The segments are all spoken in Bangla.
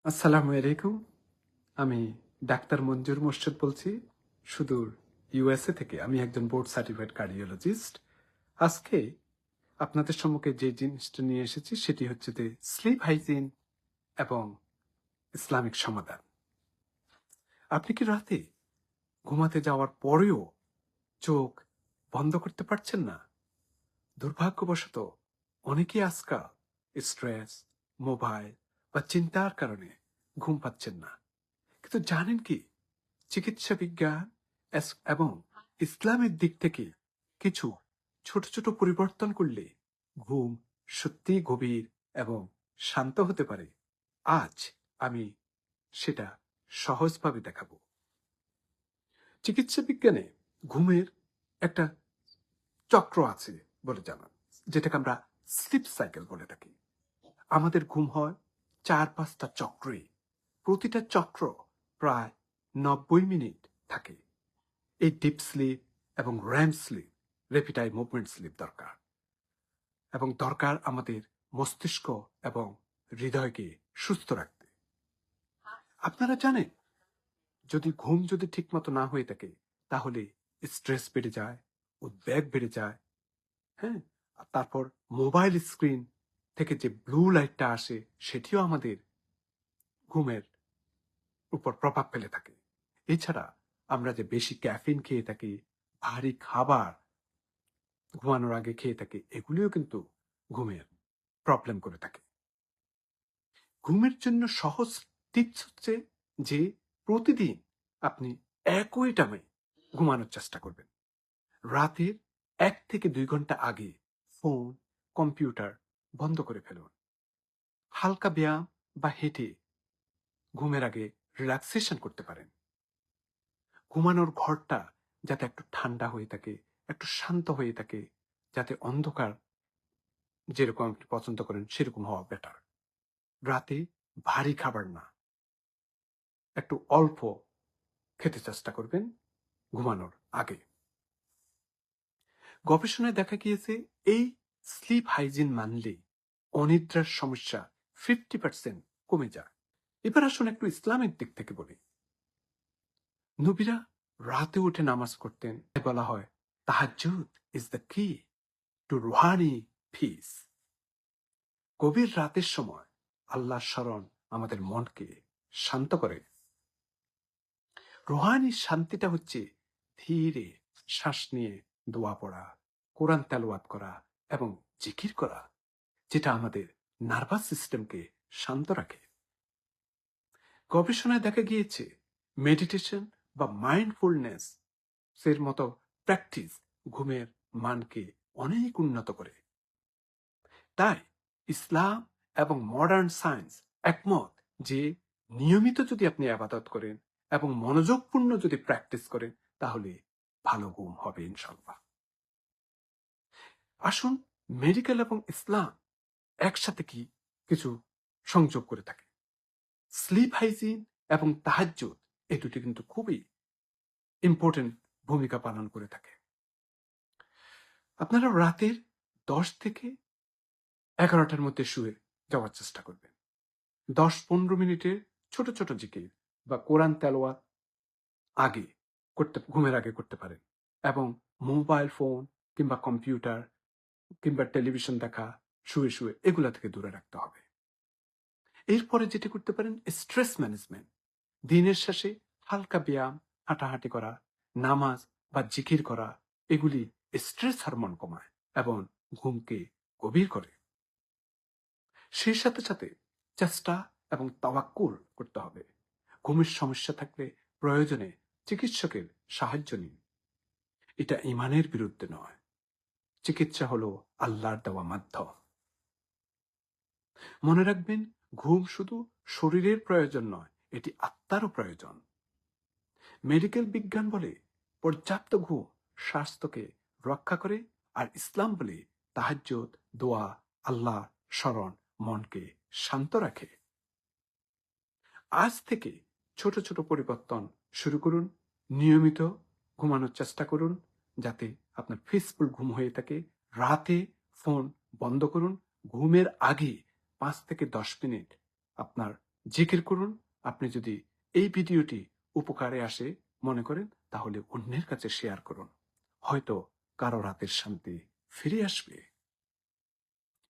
আসসালামু আলাইকুম। আমি ডাক্তার মঞ্জুর মোর্শেদ বলছি, সুদূর ইউএসএ থেকে। আমি একজন বোর্ড সার্টিফাইড কার্ডিওলজিস্ট। আজকে আপনাদের সম্মুখে যে জিনিসটা নিয়ে এসেছি সেটি হচ্ছে যে স্লিপ হাইজিন এবং ইসলামিক সমাধান। আপনি কি রাতে ঘুমাতে যাওয়ার পরেও চোখ বন্ধ করতে পারছেন না? দুর্ভাগ্যবশত অনেকেই আজকাল স্ট্রেস, মোবাইল বা চিন্তার কারণে ঘুম পাচ্ছেন না। কিন্তু জানেন কি, চিকিৎসা বিজ্ঞান এবং ইসলামের দিক থেকে কিছু ছোট ছোট পরিবর্তন করলে ঘুম সত্যিই গভীর এবং শান্ত হতে পারে। আজ আমি সেটা সহজভাবে দেখাবো। চিকিৎসা বিজ্ঞানে ঘুমের একটা চক্র আছে বলে জানান, যেটাকে আমরা স্লিপ সাইকেল বলে থাকি। আমাদের ঘুম হয় 4-5টা চক্রে। প্রতিটা চক্র প্রায় 90 মিনিট থাকে। এই ডিপ স্লিপ এবং REM sleep, rapid eye movement sleep দরকার, এবং দরকার আমাদের মস্তিষ্ক এবং হৃদয়কে সুস্থ রাখতে। আপনারা জানেন, যদি ঘুম ঠিকমতো না হয়ে থাকে তাহলে স্ট্রেস বেড়ে যায়, উদ্বেগ বেড়ে যায়। হ্যাঁ, আর তারপর মোবাইল স্ক্রিন থেকে যে ব্লু লাইটটা আসে সেটিও আমাদের ঘুমের উপর প্রভাব ফেলে থাকে। এছাড়া আমরা যে বেশি ক্যাফিন খেয়ে থাকি, ভারী খাবার ঘুমানোর আগে খেয়ে থাকি, এগুলিও কিন্তু ঘুমের প্রবলেম করে থাকে। ঘুমের জন্য সহজ টিপস হচ্ছে যে প্রতিদিন আপনি একই টাইমে ঘুমানোর চেষ্টা করবেন। রাতের 1 থেকে 2 ঘন্টা আগে ফোন, কম্পিউটার বন্ধ করে ফেলুন। হালকা ব্যায়াম বা হেঁটে ঘুমের আগে রিল্যাক্সেশন করতে পারেন। ঘুমানোর ঘরটা যাতে একটু ঠান্ডা হয়ে থাকে, একটু শান্ত হয়ে থাকে, যাতে অন্ধকার যেরকম আপনি পছন্দ করেন সেরকম হওয়া বেটার। রাতে ভারী খাবার না, একটু অল্প খেতে চেষ্টা করবেন ঘুমানোর আগে। গবেষণায় দেখা গিয়েছে এই স্লিপ হাইজিন মানলে অনিদ্রার সমস্যা 50% কমে যায়। এবার আসুন একটু ইসলামের দিক থেকে বলি। নবীরা রাতে উঠে নামাজ করতেন। বলা হয় তাহাজ্জুদ ইজ দ্য কি টু রুহানি পিস। গভীর রাতের সময় আল্লাহর স্মরণ আমাদের মনকে শান্ত করে। রুহানি শান্তিটা হচ্ছে ধীরে শ্বাস নিয়ে দোয়া পড়া, কোরআন তেলাওয়াত করা এবং জিকির করা, যেটা আমাদের নার্ভাস সিস্টেমকে শান্ত রাখে। গবেষণায় দেখা গিয়েছে মেডিটেশন বা মাইন্ডফুলনেস এর মতো প্র্যাকটিস ঘুমের মানকে অনেক উন্নত করে। তাই ইসলাম এবং মডার্ন সায়েন্স একমত যে নিয়মিত যদি আপনি আবাদত করেন এবং মনোযোগপূর্ণ যদি প্র্যাকটিস করেন তাহলে ভালো ঘুম হবে ইনশাল্লাহ। আসুন মেডিকেল এবং ইসলাম একসাথে কি কিছু সংযোগ করে থাকে। স্লিপ হাইজিন এবং তাহাজ্জুদ এই দুটি কিন্তু খুবই ইম্পর্টেন্ট ভূমিকা পালন করে থাকে। আপনারা রাতের 10 থেকে 11টার মধ্যে শুয়ে যাওয়ার চেষ্টা করবেন। 10-15 মিনিটের ছোট ছোট জিকির বা কোরআন তেলাওয়াত ঘুমের আগে করতে পারেন। এবং মোবাইল ফোন কিংবা কম্পিউটার কিংবা টেলিভিশন দেখা শুয়ে শুয়ে এগুলা থেকে দূরে রাখতে হবে। এরপরে যেটি করতে পারেন স্ট্রেস ম্যানেজমেন্ট। দিনের শেষে হালকা ব্যায়াম, হাঁটাহাঁটি করা, নামাজ বা জিকির করা, এগুলি স্ট্রেস হরমোন কমায় এবং ঘুমকে গভীর করে। সেই সাথে সাথে চেষ্টা এবং তাওয়াক্কুল করতে হবে। ঘুমের সমস্যা থাকলে প্রয়োজনে চিকিৎসকের সাহায্য নিন। এটা ইমানের বিরুদ্ধে নয়। চিকিৎসা হলো আল্লাহর দেওয়া মাধ্যম। মনে রাখবেন, ঘুম শুধু শরীরের প্রয়োজন নয়, এটি আত্মারও প্রয়োজন। মেডিকেল বিজ্ঞান বলে পর্যাপ্ত ঘুম স্বাস্থ্যকে রক্ষা করে, আর ইসলাম বলে তাহাজ্জুদ, দোয়া, আল্লাহ স্মরণ মনকে শান্ত রাখে। আজ থেকে ছোট ছোট পরিবর্তন শুরু করুন। নিয়মিত ঘুমানোর চেষ্টা করুন যাতে আপনার পিসফুল ঘুম হয়ে থাকে। রাতে ফোন বন্ধ করুন। ঘুমের আগে 5 থেকে 10 মিনিট আপনার জিকির করুন। আপনি যদি এই ভিডিওটি উপকারে আসে মনে করেন, তাহলে অন্যের কাছে শেয়ার করুন। হয়তো কারো রাতের শান্তি ফিরে আসবে।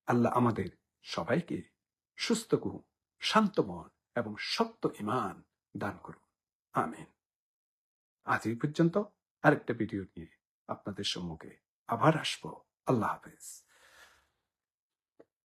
আল্লাহ আমাদের সবাইকে সুস্থ ঘুম, শান্ত মন এবং শক্ত ঈমান দান করুন। আমিন। আজ এই পর্যন্ত। আরেকটা ভিডিও নিয়ে আপনাদের সম্মুখে আবার আসবো। আল্লাহ হাফেজ।